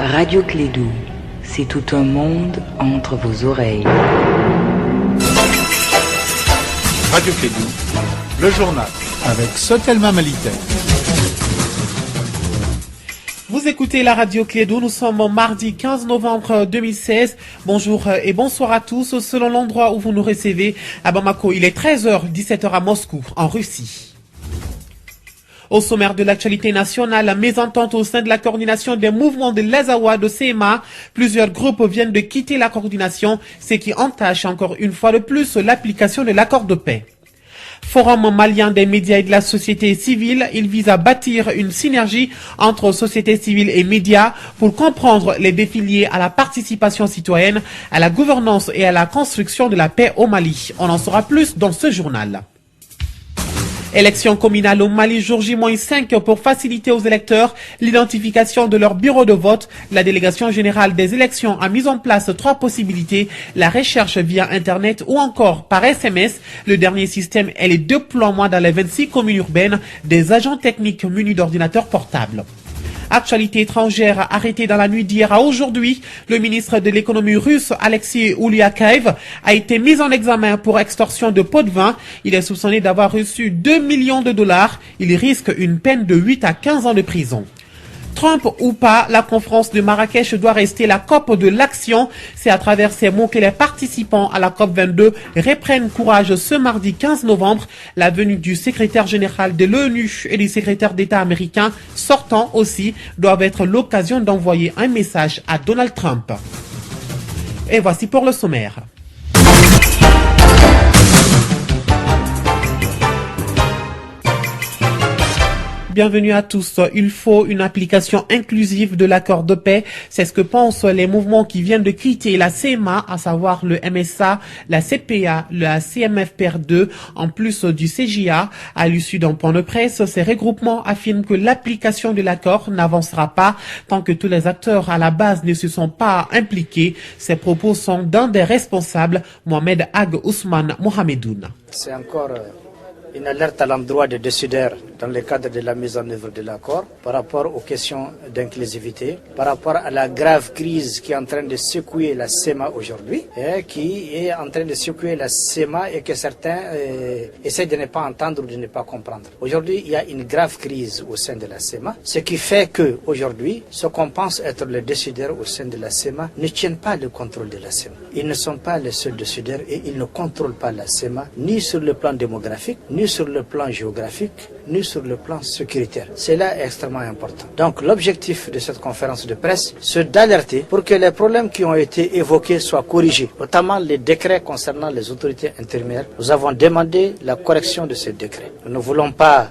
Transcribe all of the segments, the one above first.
Radio Clédou, c'est tout un monde entre vos oreilles. Radio Clédou, le journal, avec Sotelma Malitaire. Vous écoutez la radio Clédou, nous sommes mardi 15 novembre 2016. Bonjour et bonsoir à tous. Selon l'endroit où vous nous recevez, à Bamako, il est 13h, 17h à Moscou, en Russie. Au sommaire de l'actualité nationale, la mésentente au sein de la coordination des mouvements de l'Azawa de CMA. Plusieurs groupes viennent de quitter la coordination, ce qui entache encore une fois de plus l'application de l'accord de paix. Forum malien des médias et de la société civile, il vise à bâtir une synergie entre société civile et médias pour comprendre les défis liés à la participation citoyenne, à la gouvernance et à la construction de la paix au Mali. On en saura plus dans ce journal. Élection communale au Mali, jour J-5 pour faciliter aux électeurs l'identification de leur bureau de vote. La délégation générale des élections a mis en place 3 possibilités. La recherche via Internet ou encore par SMS. Le dernier système est le déploiement dans les 26 communes urbaines des agents techniques munis d'ordinateurs portables. Actualité étrangère arrêtée dans la nuit d'hier à aujourd'hui, le ministre de l'économie russe Alexei Ouliakaev a été mis en examen pour extorsion de pots de vin. Il est soupçonné d'avoir reçu 2 millions de dollars. Il risque une peine de 8 à 15 ans de prison. Trump ou pas, la conférence de Marrakech doit rester la COP de l'action. C'est à travers ces mots que les participants à la COP 22 reprennent courage ce mardi 15 novembre. La venue du secrétaire général de l'ONU et du secrétaire d'État américain sortant aussi doivent être l'occasion d'envoyer un message à Donald Trump. Et voici pour le sommaire. Bienvenue à tous. Il faut une application inclusive de l'accord de paix. C'est ce que pensent les mouvements qui viennent de quitter la CMA, à savoir le MSA, la CPA, la CMFPR2, en plus du CJA. À l'issue d'un point de presse, ces regroupements affirment que l'application de l'accord n'avancera pas tant que tous les acteurs à la base ne se sont pas impliqués. Ces propos sont d'un des responsables, Mohamed Ag Ousmane Mohamedoun. C'est encore une alerte à l'endroit des décideurs dans le cadre de la mise en œuvre de l'accord par rapport aux questions d'inclusivité, par rapport à la grave crise qui est en train de secouer la CEMA aujourd'hui, qui est en train de secouer la CEMA et que certains essaient de ne pas entendre ou de ne pas comprendre. Aujourd'hui, il y a une grave crise au sein de la CEMA, ce qui fait que aujourd'hui, ce qu'on pense être les décideurs au sein de la CEMA ne tiennent pas le contrôle de la CEMA. Ils ne sont pas les seuls décideurs et ils ne contrôlent pas la CEMA, ni sur le plan démographique, ni sur le plan géographique, ni sur le plan sécuritaire. C'est là extrêmement important. Donc l'objectif de cette conférence de presse, c'est d'alerter pour que les problèmes qui ont été évoqués soient corrigés, notamment les décrets concernant les autorités intérimaires. Nous avons demandé la correction de ces décrets. Nous ne voulons pas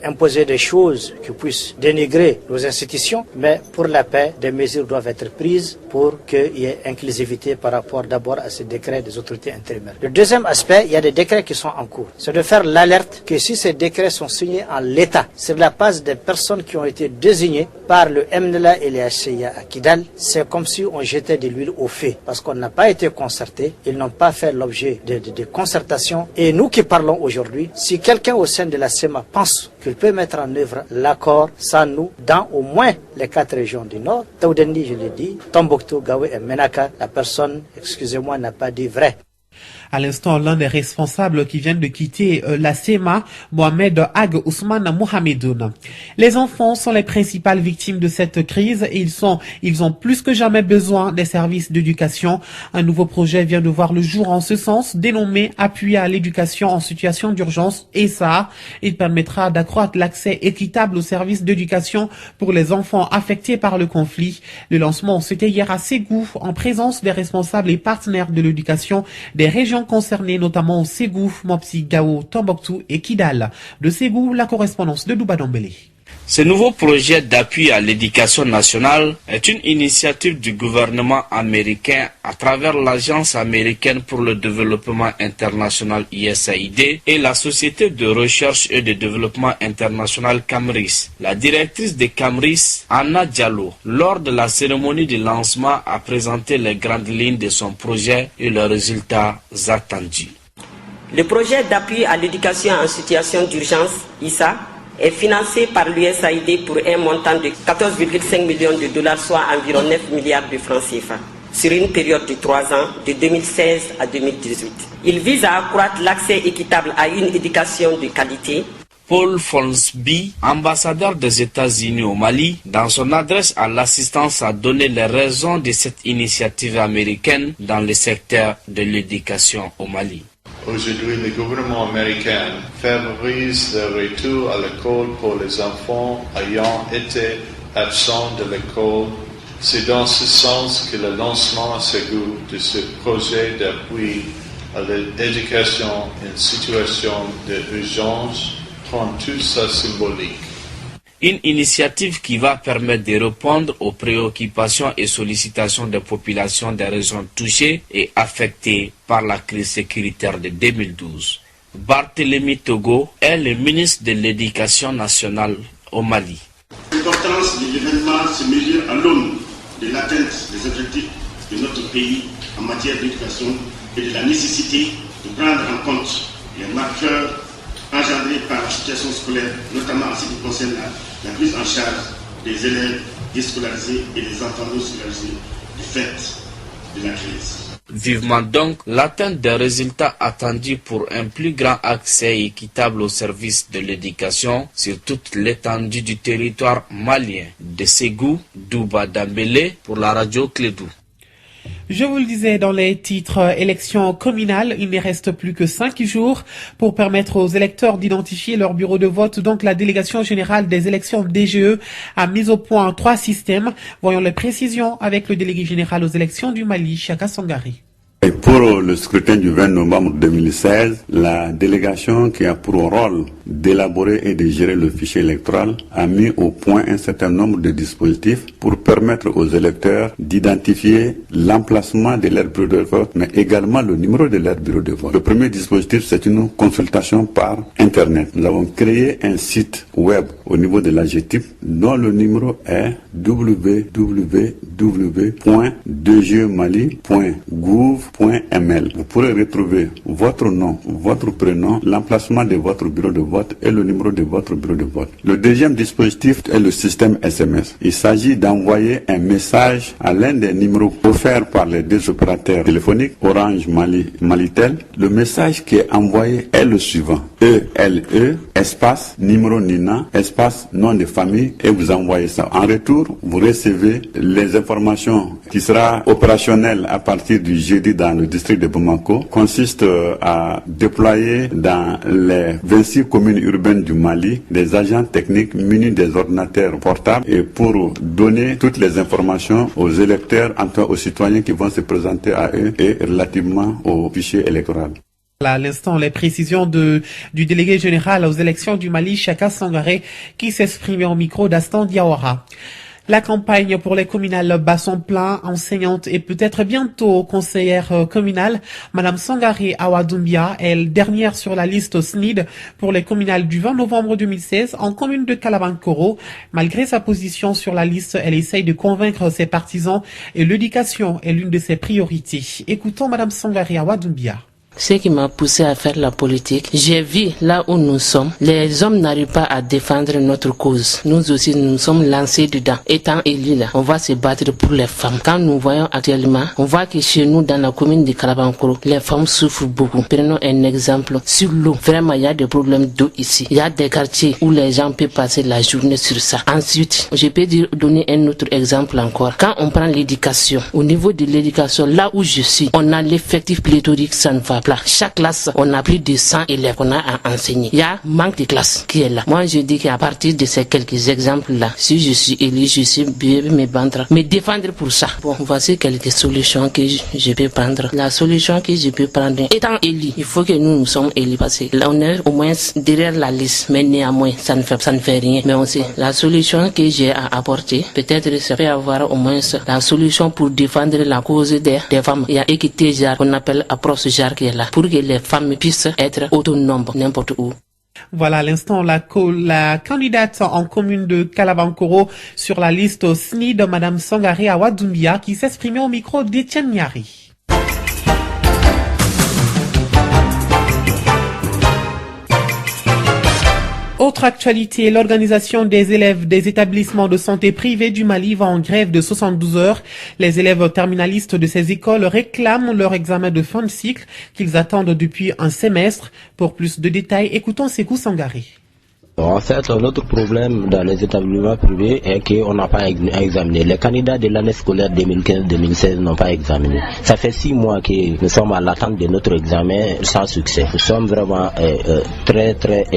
imposer des choses qui puissent dénigrer nos institutions, mais pour la paix, des mesures doivent être prises pour qu'il y ait inclusivité par rapport d'abord à ces décrets des autorités intérimaires. Le deuxième aspect, il y a des décrets qui sont en cours. C'est de faire l'alerte que si ces décrets sont signés en l'état, sur la base des personnes qui ont été désignées par le MNLA et les HCIA à Kidal, c'est comme si on jetait de l'huile au feu, parce qu'on n'a pas été concerté, ils n'ont pas fait l'objet de concertation. Et nous qui parlons aujourd'hui, si quelqu'un au sein de la CEMA pense qu'il peut mettre en œuvre l'accord sans nous, dans au moins les 4 régions du Nord, Taoudendi, je l'ai dit, Tombouctou, Gawé et Menaka, la personne, excusez-moi, n'a pas dit vrai. À l'instant, l'un des responsables qui viennent de quitter la CEMA, Mohamed Ag Ousmane Mohamedoun. Les enfants sont les principales victimes de cette crise et ils ont plus que jamais besoin des services d'éducation. Un nouveau projet vient de voir le jour en ce sens, dénommé Appui à l'éducation en situation d'urgence ESA. Il permettra d'accroître l'accès équitable aux services d'éducation pour les enfants affectés par le conflit. Le lancement, c'était hier à Ségou, en présence des responsables et partenaires de l'éducation des régions concernées, notamment Ségou, Mopti, Gao, Tombouctou et Kidal. De Ségou, la correspondance de Douba Dombélé. Ce nouveau projet d'appui à l'éducation nationale est une initiative du gouvernement américain à travers l'Agence américaine pour le développement international USAID et la société de recherche et de développement international Camris. La directrice de Camris, Anna Diallo, lors de la cérémonie de lancement, a présenté les grandes lignes de son projet et les résultats attendus. Le projet d'appui à l'éducation en situation d'urgence, ISA, est financé par l'USAID pour un montant de 14,5 millions de dollars, soit environ 9 milliards de francs CFA, sur une période de 3 ans, de 2016 à 2018. Il vise à accroître l'accès équitable à une éducation de qualité. Paul Fonsby, ambassadeur des États-Unis au Mali, dans son adresse à l'assistance a donné les raisons de cette initiative américaine dans le secteur de l'éducation au Mali. Aujourd'hui, le gouvernement américain favorise le retour à l'école pour les enfants ayant été absents de l'école. C'est dans ce sens que le lancement segure de ce projet d'appui à l'éducation en situation d'urgence prend toute sa symbolique. Une initiative qui va permettre de répondre aux préoccupations et sollicitations des populations des régions touchées et affectées par la crise sécuritaire de 2012. Barthélemy Togo est le ministre de l'Éducation nationale au Mali. L'importance de l'événement se mesure à l'aune de l'atteinte des objectifs de notre pays en matière d'éducation et de la nécessité de prendre en compte les marqueurs engendrés par la situation scolaire, notamment en ce qui concerne la prise en charge des élèves déscolarisés et des enfants non scolarisés du fait de la crise. Vivement donc l'atteinte des résultats attendus pour un plus grand accès équitable aux services de l'éducation sur toute l'étendue du territoire malien. De Ségou, Douba Dambélé pour la radio Clédou. Je vous le disais dans les titres, élections communales, il ne reste plus que 5 jours pour permettre aux électeurs d'identifier leur bureau de vote. Donc la délégation générale des élections DGE a mis au point 3 systèmes. Voyons les précisions avec le délégué général aux élections du Mali, Chaka Sangari. Et pour le scrutin du 20 novembre 2016, la délégation qui a pour rôle d'élaborer et de gérer le fichier électoral a mis au point un certain nombre de dispositifs pour permettre aux électeurs d'identifier l'emplacement de leur bureau de vote, mais également le numéro de leur bureau de vote. Le premier dispositif, c'est une consultation par Internet. Nous avons créé un site web au niveau de l'AGETIP dont le numéro est www.dgmali.gouv.ml. Vous pourrez retrouver votre nom, votre prénom, l'emplacement de votre bureau de vote et le numéro de votre bureau de vote. Le deuxième dispositif est le système SMS. Il s'agit d'envoyer un message à l'un des numéros offerts par les deux opérateurs téléphoniques, Orange Mali, Malitel. Le message qui est envoyé est le suivant: ELE, espace, numéro Nina, espace, nom de famille, et vous envoyez ça. En retour, vous recevez les informations qui sera opérationnelle à partir du jeudi dans le district de Bamako, consiste à déployer dans les 26 communes urbaines du Mali des agents techniques munis des ordinateurs portables et pour donner toutes les informations aux électeurs, en tout cas aux citoyens qui vont se présenter à eux et relativement au fichier électoral. À l'instant, les précisions du délégué général aux élections du Mali, Chaka Sangare, qui s'exprimait au micro d'Astan Diawara. La campagne pour les communales bat son plein, enseignante et peut-être bientôt conseillère communale. Madame Sangare Awadoumbia est dernière sur la liste SNID pour les communales du 20 novembre 2016 en commune de Kalabankoro. Malgré sa position sur la liste, elle essaye de convaincre ses partisans et l'éducation est l'une de ses priorités. Écoutons Madame Sangare Awadoumbia. Ce qui m'a poussé à faire la politique, j'ai vu là où nous sommes, les hommes n'arrivent pas à défendre notre cause. Nous aussi, nous sommes lancés dedans. Étant élus là, on va se battre pour les femmes. Quand nous voyons actuellement, on voit que chez nous, dans la commune de Kalabankoro, les femmes souffrent beaucoup. Prenons un exemple sur l'eau. Vraiment, il y a des problèmes d'eau ici. Il y a des quartiers où les gens peuvent passer la journée sur ça. Ensuite, je peux donner un autre exemple encore. Quand on prend l'éducation, au niveau de l'éducation, là où je suis, on a l'effectif pléthorique, ça ne va pas. Chaque classe, on a plus de 100 élèves qu'on a à enseigner. Il y a manque de classe qui est là. Moi, je dis qu'à partir de ces quelques exemples-là, si je suis élu, je suis bien me défendre pour ça. Bon, voici quelques solutions que je peux prendre. La solution que je peux prendre, étant élu, il faut que nous sommes élus parce que là, on est au moins derrière la liste, mais néanmoins, ça ne fait rien. Mais on sait, la solution que j'ai à apporter, peut-être ça peut avoir au moins la solution pour défendre la cause des femmes. Il y a équité genre, qu'on appelle approche genre qui est là, pour que les femmes puissent être autonomes n'importe où. Voilà, à l'instant, la candidate en commune de Kalabankoro sur la liste SNID, Madame Sangare Awadoumbia, qui s'exprimait au micro d'Étienne Niari. Au Autre actualité, l'organisation des élèves des établissements de santé privés du Mali va en grève de 72 heures. Les élèves terminalistes de ces écoles réclament leur examen de fin de cycle qu'ils attendent depuis un semestre. Pour plus de détails, écoutons Sekou Sangari. En fait, notre problème dans les établissements privés est qu'on n'a pas examiné. Les candidats de l'année scolaire 2015-2016 n'ont pas examiné. Ça fait 6 mois que nous sommes à l'attente de notre examen sans succès. Nous sommes vraiment très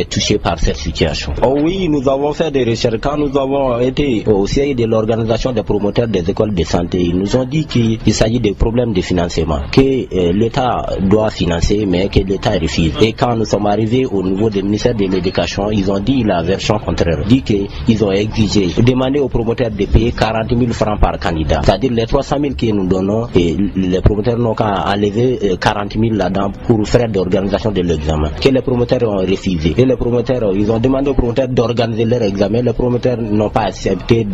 touchés par cette situation. Oh oui, nous avons fait des recherches. Quand nous avons été au siège de l'organisation des promoteurs des écoles de santé, ils nous ont dit qu'il s'agit de problèmes de financement, que l'État doit financer, mais que l'État refuse. Et quand nous sommes arrivés au niveau du ministère de l'Éducation, ils ont dit la version contraire, dit qu'ils ont exigé, demandé aux promoteurs de payer 40 000 francs par candidat. C'est-à-dire les 300 000 que nous donnons, et les promoteurs n'ont qu'à enlever 40 000 là-dedans pour frais d'organisation de l'examen, que les promoteurs ont refusé. Et les promoteurs, ils ont demandé aux promoteurs d'organiser leur examen, les promoteurs n'ont pas accepté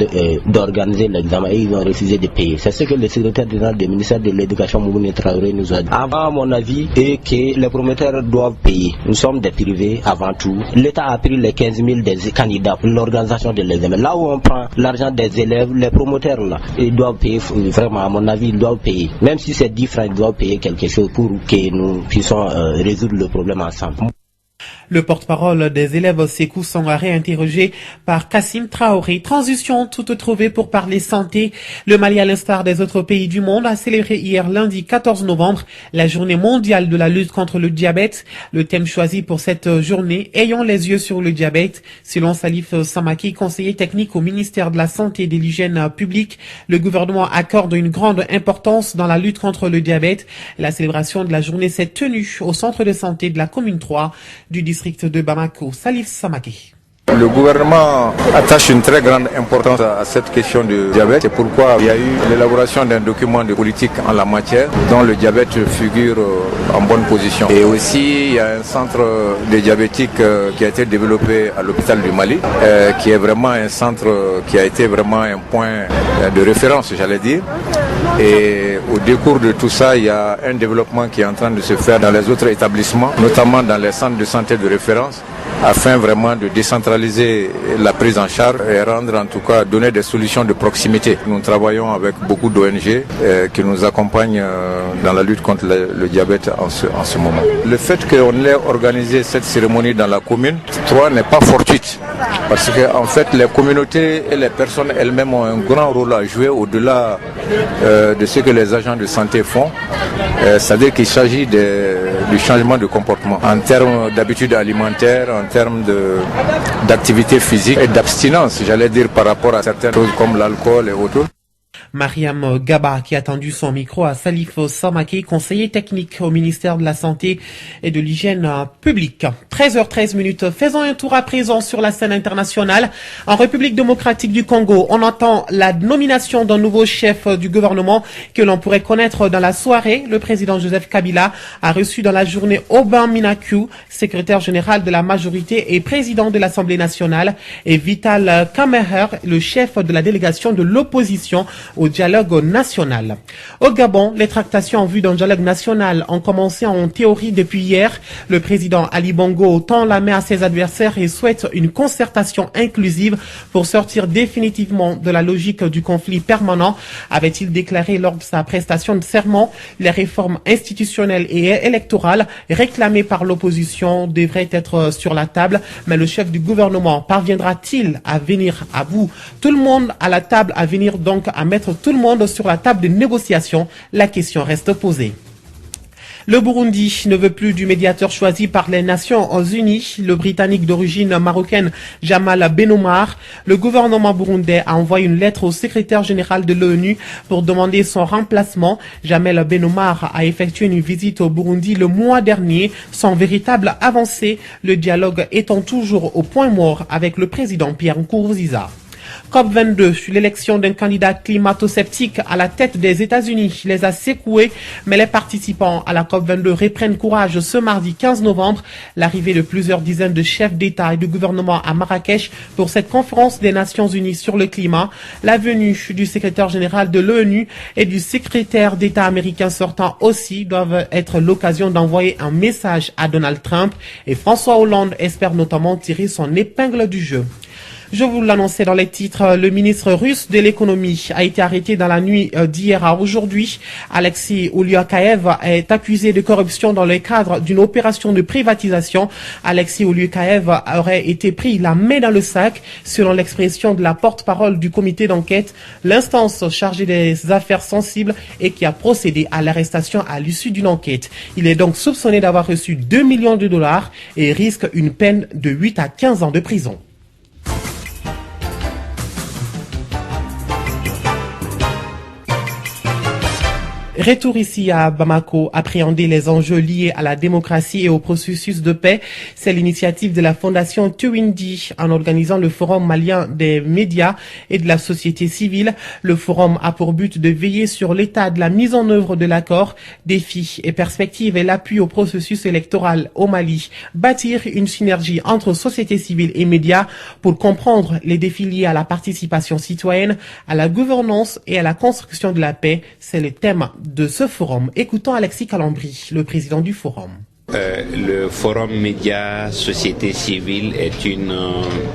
d'organiser l'examen et ils ont refusé de payer. C'est ce que le secrétaire général du ministère de l'Éducation, Moumouni Traoré, nous a dit. Avant, mon avis est que les promoteurs doivent payer. Nous sommes des privés avant tout. L'État a pris les 15 000 des candidats pour l'organisation de l'examen. Là où on prend l'argent des élèves, les promoteurs là, ils doivent payer, vraiment à mon avis, ils doivent payer. Même si c'est 10 francs, ils doivent payer quelque chose pour que nous puissions résoudre le problème ensemble. Le porte-parole des élèves Sekou Sangari interrogé par Kassim Traoré. Transition toute trouvée pour parler santé. Le Mali, à l'instar des autres pays du monde, a célébré hier lundi 14 novembre la journée mondiale de la lutte contre le diabète. Le thème choisi pour cette journée, ayons les yeux sur le diabète. Selon Salif Samaki, conseiller technique au ministère de la Santé et de l'Hygiène publique, le gouvernement accorde une grande importance dans la lutte contre le diabète. La célébration de la journée s'est tenue au centre de santé de la commune 3 du district de Bamako. Salif Samaki. Le gouvernement attache une très grande importance à cette question du diabète. C'est pourquoi il y a eu l'élaboration d'un document de politique en la matière dont le diabète figure en bonne position. Et aussi, il y a un centre de diabétiques qui a été développé à l'hôpital du Mali, qui est vraiment un centre qui a été vraiment un point de référence, j'allais dire. Et au décours de tout ça, il y a un développement qui est en train de se faire dans les autres établissements, notamment dans les centres de santé de référence, afin vraiment de décentraliser la prise en charge et rendre, en tout cas, donner des solutions de proximité. Nous travaillons avec beaucoup d'ONG qui nous accompagnent dans la lutte contre le diabète en ce moment. Le fait qu'on ait organisé cette cérémonie dans la commune 3 n'est pas fortuite, parce que en fait les communautés et les personnes elles-mêmes ont un grand rôle à jouer au-delà de ce que les agents de santé font. C'est-à-dire qu'il s'agit du changement de comportement en termes d'habitudes alimentaires, en termes d'activité physique et d'abstinence, j'allais dire, par rapport à certaines choses comme l'alcool et autres. Mariam Gaba qui a tendu son micro à Salif Samaki, conseiller technique au ministère de la Santé et de l'Hygiène publique. 13h13. Faisons un tour à présent sur la scène internationale. En République démocratique du Congo, on entend la nomination d'un nouveau chef du gouvernement que l'on pourrait connaître dans la soirée. Le président Joseph Kabila a reçu dans la journée Aubin Minaku, secrétaire général de la majorité et président de l'Assemblée nationale, et Vital Kamerhe, le chef de la délégation de l'opposition au dialogue national. Au Gabon, les tractations en vue d'un dialogue national ont commencé en théorie depuis hier. Le président Ali Bongo tend la main à ses adversaires et souhaite une concertation inclusive pour sortir définitivement de la logique du conflit permanent, avait-il déclaré lors de sa prestation de serment. Les réformes institutionnelles et électorales réclamées par l'opposition devraient être sur la table, mais le chef du gouvernement parviendra-t-il à venir à bout tout le monde à la table, à venir donc à mettre tout le monde sur la table des négociations? La question reste posée. Le Burundi ne veut plus du médiateur choisi par les Nations Unies, le Britannique d'origine marocaine Jamal Benomar. Le gouvernement burundais a envoyé une lettre au secrétaire général de l'ONU pour demander son remplacement. Jamal Benomar a effectué une visite au Burundi le mois dernier sans véritable avancée, le dialogue étant toujours au point mort avec le président Pierre Nkurunziza. COP22, l'élection d'un candidat climato-sceptique à la tête des États-Unis les a secoués, mais les participants à la COP22 reprennent courage ce mardi 15 novembre. L'arrivée de plusieurs dizaines de chefs d'État et de gouvernement à Marrakech pour cette conférence des Nations Unies sur le climat. La venue du secrétaire général de l'ONU et du secrétaire d'État américain sortant aussi doivent être l'occasion d'envoyer un message à Donald Trump, et François Hollande espère notamment tirer son épingle du jeu. Je vous l'annonçais dans les titres, le ministre russe de l'économie a été arrêté dans la nuit d'hier à aujourd'hui. Alexei Ulyukaev est accusé de corruption dans le cadre d'une opération de privatisation. Alexei Ulyukaev aurait été pris la main dans le sac, selon l'expression de la porte-parole du comité d'enquête, l'instance chargée des affaires sensibles et qui a procédé à l'arrestation à l'issue d'une enquête. Il est donc soupçonné d'avoir reçu 2 millions de dollars et risque une peine de 8 à 15 ans de prison. Retour ici à Bamako, appréhender les enjeux liés à la démocratie et au processus de paix. C'est l'initiative de la Fondation Tuwindi en organisant le Forum malien des médias et de la société civile. Le forum a pour but de veiller sur l'état de la mise en œuvre de l'accord, défis et perspectives et l'appui au processus électoral au Mali. Bâtir une synergie entre société civile et médias pour comprendre les défis liés à la participation citoyenne, à la gouvernance et à la construction de la paix. C'est le thème de ce forum. Écoutons Alexis Calambri, le président du forum. Le forum média société civile est une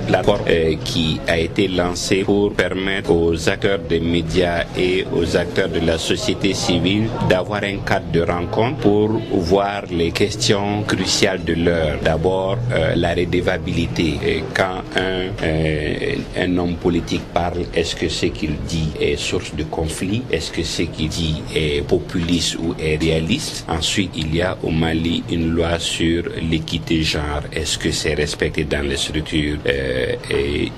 plateforme qui a été lancée pour permettre aux acteurs des médias et aux acteurs de la société civile d'avoir un cadre de rencontre pour voir les questions cruciales de l'heure. D'abord, la redevabilité. Quand un homme politique parle, est-ce que ce qu'il dit est source de conflit? Est-ce que ce qu'il dit est populiste ou est réaliste? Ensuite, il y a au Mali une loi sur l'équité genre. Est-ce que c'est respecté dans les structures?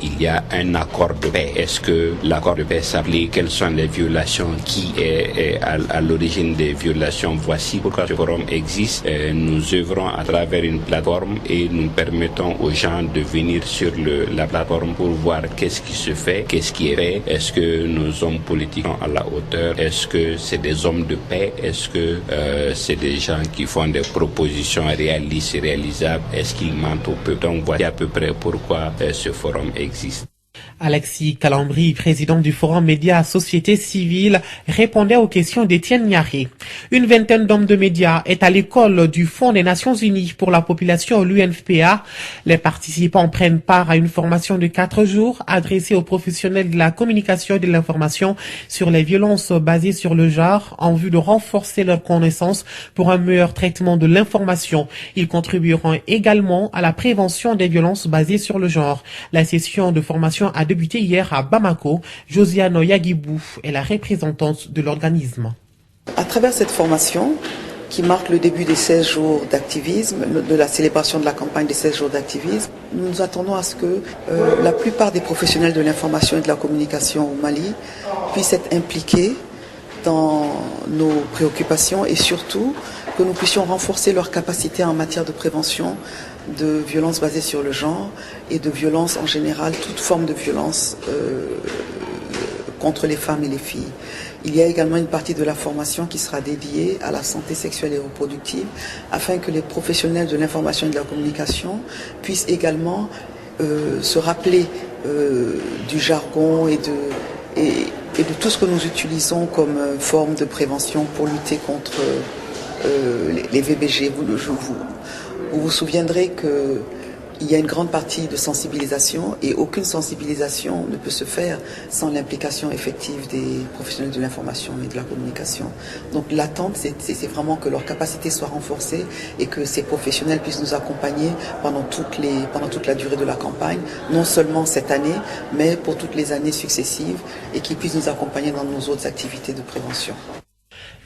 Il y a un accord de paix. Est-ce que l'accord de paix s'applique? Quelles sont les violations? Qui est à l'origine des violations? Voici pourquoi ce forum existe. Nous œuvrons à travers une plateforme et nous permettons aux gens de venir sur la plateforme pour voir qu'est-ce qui se fait, qu'est-ce qui est fait. Est-ce que nos hommes politiques sont à la hauteur? Est-ce que c'est des hommes de paix? Est-ce que c'est des gens qui font des propositions réalistes et réalisables? Est-ce qu'ils mentent au peuple? Donc voilà à peu près pourquoi ce forum existe. Alexis Calambri, président du Forum Média Société Civile, répondait aux questions d'Étienne Niaré. Une vingtaine d'hommes de médias est à l'école du Fonds des Nations Unies pour la population, l'UNFPA. Les participants prennent part à une formation de 4 jours adressée aux professionnels de la communication et de l'information sur les violences basées sur le genre en vue de renforcer leurs connaissances pour un meilleur traitement de l'information. Ils contribueront également à la prévention des violences basées sur le genre. La session de formation a débuté hier à Bamako. Josiane Yagibou est la représentante de l'organisme. À travers cette formation, qui marque le début des 16 jours d'activisme, de la célébration de la campagne des 16 jours d'activisme, nous nous attendons à ce que la plupart des professionnels de l'information et de la communication au Mali puissent être impliqués dans nos préoccupations et surtout que nous puissions renforcer leurs capacités en matière de prévention de violences basées sur le genre et de violences en général, toute forme de violence contre les femmes et les filles. Il y a également une partie de la formation qui sera dédiée à la santé sexuelle et reproductive afin que les professionnels de l'information et de la communication puissent également se rappeler du jargon et de tout ce que nous utilisons comme forme de prévention pour lutter contre les VBG. Vous vous souviendrez qu'il y a une grande partie de sensibilisation et aucune sensibilisation ne peut se faire sans l'implication effective des professionnels de l'information et de la communication. Donc l'attente, c'est vraiment que leur capacité soit renforcée et que ces professionnels puissent nous accompagner pendant toute la durée de la campagne, non seulement cette année, mais pour toutes les années successives et qu'ils puissent nous accompagner dans nos autres activités de prévention.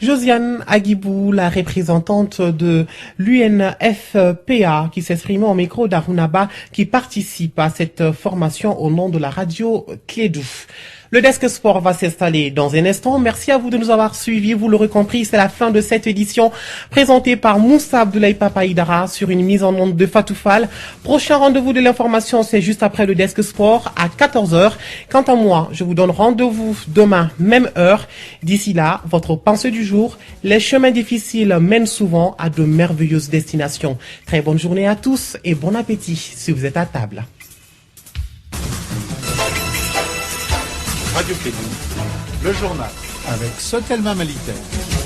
Josiane Agibou, la représentante de l'UNFPA, qui s'exprime au micro d'Arunaba, qui participe à cette formation au nom de la radio Clédou. Le desk sport va s'installer dans un instant. Merci à vous de nous avoir suivis. Vous l'aurez compris, c'est la fin de cette édition présentée par Moussa Abdoulaye Papa Idara sur une mise en onde de Fatou Fall. Prochain rendez-vous de l'information, c'est juste après le desk sport à 14h. Quant à moi, je vous donne rendez-vous demain, même heure. D'ici là, votre pensée du jour, les chemins difficiles mènent souvent à de merveilleuses destinations. Très bonne journée à tous et bon appétit si vous êtes à table. Radio Clédou, le journal avec Sotelma Malitaire.